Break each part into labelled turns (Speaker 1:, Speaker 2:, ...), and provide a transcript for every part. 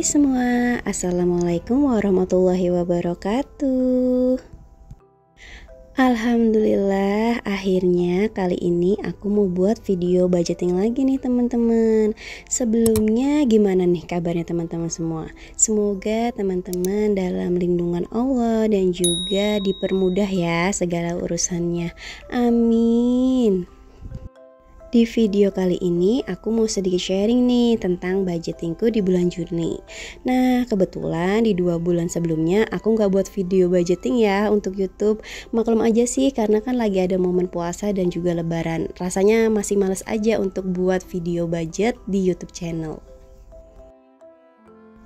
Speaker 1: Hai semua, Assalamualaikum warahmatullahi wabarakatuh. Alhamdulillah, akhirnya kali ini aku mau buat video budgeting lagi nih teman-teman. Sebelumnya gimana nih kabarnya teman-teman semua? Semoga teman-teman dalam lindungan Allah dan juga dipermudah ya segala urusannya. Amin. Di video kali ini aku mau sedikit sharing nih tentang budgetingku di bulan Juni. Nah kebetulan di 2 bulan sebelumnya aku nggak buat video budgeting ya untuk YouTube. Maklum aja sih karena kan lagi ada momen puasa dan juga lebaran. Rasanya masih males aja untuk buat video budget di YouTube channel.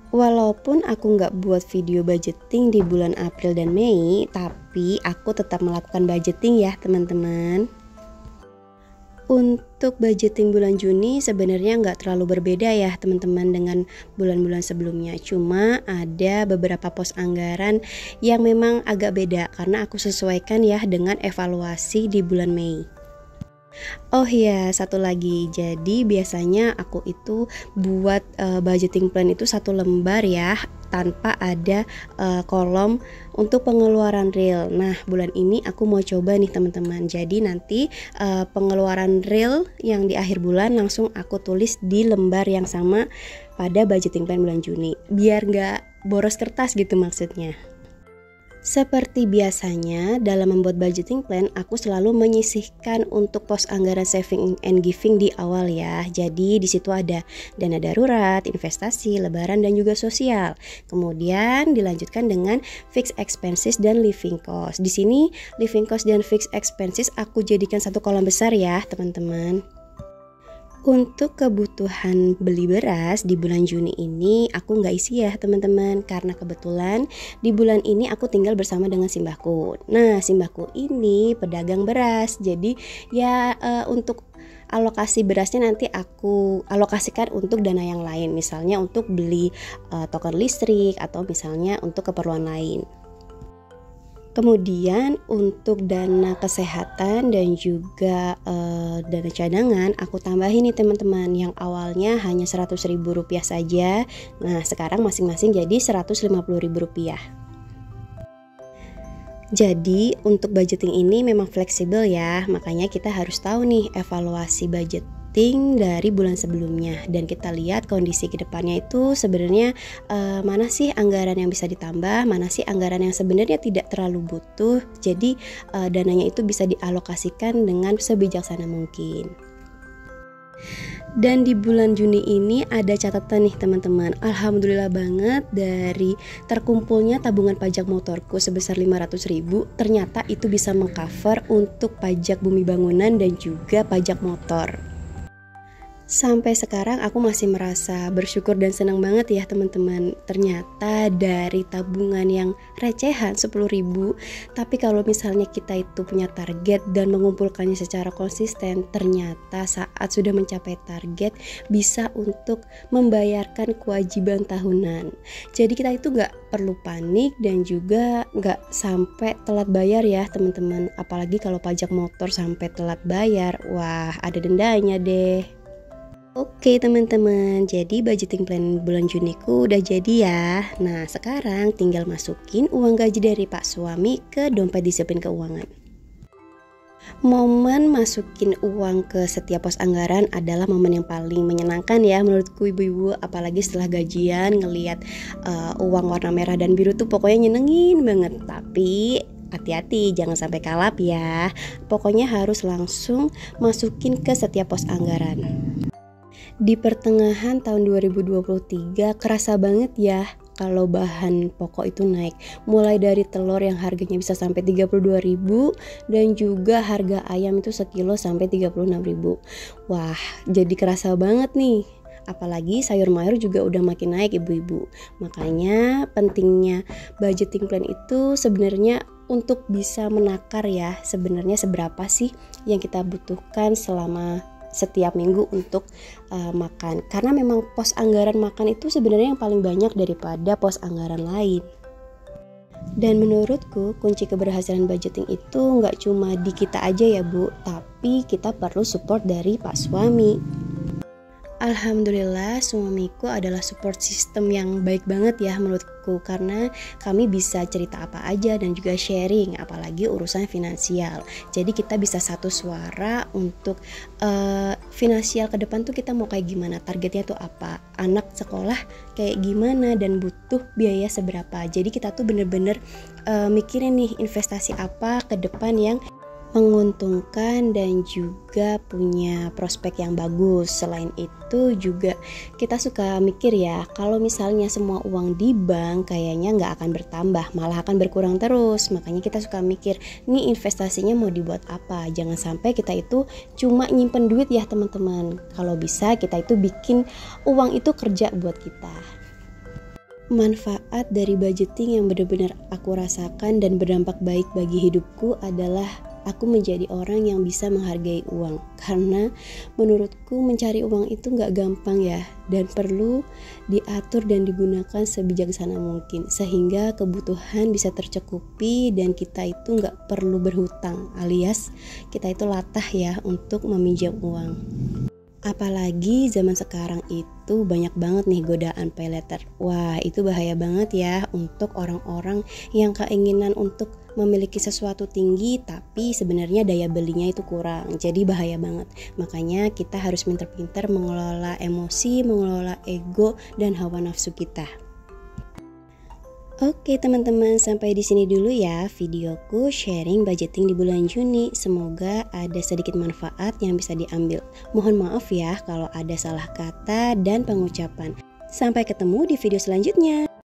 Speaker 1: Walaupun aku nggak buat video budgeting di bulan April dan Mei, tapi aku tetap melakukan budgeting ya teman-teman. Untuk budgeting bulan Juni sebenarnya nggak terlalu berbeda ya teman-teman dengan bulan-bulan sebelumnya. Cuma ada beberapa pos anggaran yang memang agak beda karena aku sesuaikan ya dengan evaluasi di bulan Mei. Oh iya, satu lagi. Jadi biasanya aku itu buat budgeting plan itu satu lembar ya, tanpa ada kolom untuk pengeluaran real. Nah, bulan ini aku mau coba nih teman-teman. Jadi nanti pengeluaran real yang di akhir bulan langsung aku tulis di lembar yang sama pada budgeting plan bulan Juni. Biar nggak boros kertas gitu maksudnya. Seperti biasanya, dalam membuat budgeting plan, aku selalu menyisihkan untuk pos anggaran saving and giving di awal ya. Jadi di situ ada dana darurat, investasi, lebaran dan juga sosial. Kemudian dilanjutkan dengan fixed expenses dan living cost. Di sini living cost dan fixed expenses aku jadikan satu kolom besar ya, teman-teman. Untuk kebutuhan beli beras di bulan Juni ini aku nggak isi ya teman-teman, karena kebetulan di bulan ini aku tinggal bersama dengan simbahku. Nah simbahku ini pedagang beras, jadi ya untuk alokasi berasnya nanti aku alokasikan untuk dana yang lain, misalnya untuk beli token listrik atau misalnya untuk keperluan lain. Kemudian untuk dana kesehatan dan juga dana cadangan aku tambahin nih teman-teman, yang awalnya hanya Rp100.000 saja. Nah sekarang masing-masing jadi Rp150.000. Jadi untuk budgeting ini memang fleksibel ya, makanya kita harus tahu nih evaluasi budget dari bulan sebelumnya dan kita lihat kondisi kedepannya itu sebenarnya mana sih anggaran yang bisa ditambah, mana sih anggaran yang sebenarnya tidak terlalu butuh, jadi dananya itu bisa dialokasikan dengan sebijaksana mungkin. Dan di bulan Juni ini ada catatan nih teman-teman. Alhamdulillah banget, dari terkumpulnya tabungan pajak motorku sebesar 500.000, ternyata itu bisa mengcover untuk pajak bumi bangunan dan juga pajak motor. Sampai sekarang aku masih merasa bersyukur dan senang banget ya teman-teman. Ternyata dari tabungan yang recehan 10.000, tapi kalau misalnya kita itu punya target dan mengumpulkannya secara konsisten, ternyata saat sudah mencapai target bisa untuk membayarkan kewajiban tahunan. Jadi kita itu nggak perlu panik dan juga nggak sampai telat bayar ya teman-teman. Apalagi kalau pajak motor sampai telat bayar, wah ada dendanya deh. Oke teman-teman, jadi budgeting plan bulan Juniku udah jadi ya. Nah sekarang tinggal masukin uang gaji dari Pak Suami ke dompet disiplin keuangan. Momen masukin uang ke setiap pos anggaran adalah momen yang paling menyenangkan ya menurutku ibu-ibu. Apalagi setelah gajian ngelihat uang warna merah dan biru tuh pokoknya nyenengin banget. Tapi hati-hati jangan sampai kalap ya. Pokoknya harus langsung masukin ke setiap pos anggaran. Di pertengahan tahun 2023 kerasa banget ya kalau bahan pokok itu naik. Mulai dari telur yang harganya bisa sampai 32.000 dan juga harga ayam itu sekilo sampai 36.000. Wah, jadi kerasa banget nih. Apalagi sayur mayur juga udah makin naik ibu-ibu. Makanya pentingnya budgeting plan itu sebenarnya untuk bisa menakar ya sebenarnya seberapa sih yang kita butuhkan selama setiap minggu untuk makan, karena memang pos anggaran makan itu sebenarnya yang paling banyak daripada pos anggaran lain. Dan menurutku kunci keberhasilan budgeting itu nggak cuma di kita aja ya Bu, tapi kita perlu support dari Pak Suami. Alhamdulillah suamiku adalah support system yang baik banget ya menurutku, karena kami bisa cerita apa aja dan juga sharing, apalagi urusan finansial. Jadi kita bisa satu suara untuk finansial ke depan tuh kita mau kayak gimana, targetnya tuh apa, anak sekolah kayak gimana dan butuh biaya seberapa. Jadi kita tuh bener-bener mikirin nih investasi apa ke depan yang menguntungkan dan juga punya prospek yang bagus. Selain itu juga kita suka mikir ya, kalau misalnya semua uang di bank kayaknya nggak akan bertambah, malah akan berkurang terus. Makanya kita suka mikir, nih investasinya mau dibuat apa. Jangan sampai kita itu cuma nyimpen duit ya teman-teman. Kalau bisa kita itu bikin uang itu kerja buat kita. Manfaat dari budgeting yang benar-benar aku rasakan dan berdampak baik bagi hidupku adalah aku menjadi orang yang bisa menghargai uang. Karena menurutku mencari uang itu gak gampang ya, dan perlu diatur dan digunakan sebijaksana mungkin, sehingga kebutuhan bisa tercukupi dan kita itu gak perlu berhutang, alias kita itu latah ya untuk meminjam uang. Apalagi zaman sekarang itu banyak banget nih godaan pay letter. Wah, itu bahaya banget ya untuk orang-orang yang keinginan untuk memiliki sesuatu tinggi tapi sebenarnya daya belinya itu kurang. Jadi bahaya banget. Makanya kita harus pintar-pintar mengelola emosi, mengelola ego dan hawa nafsu kita. Oke teman-teman, sampai di sini dulu ya videoku sharing budgeting di bulan Juni. Semoga ada sedikit manfaat yang bisa diambil. Mohon maaf ya kalau ada salah kata dan pengucapan. Sampai ketemu di video selanjutnya.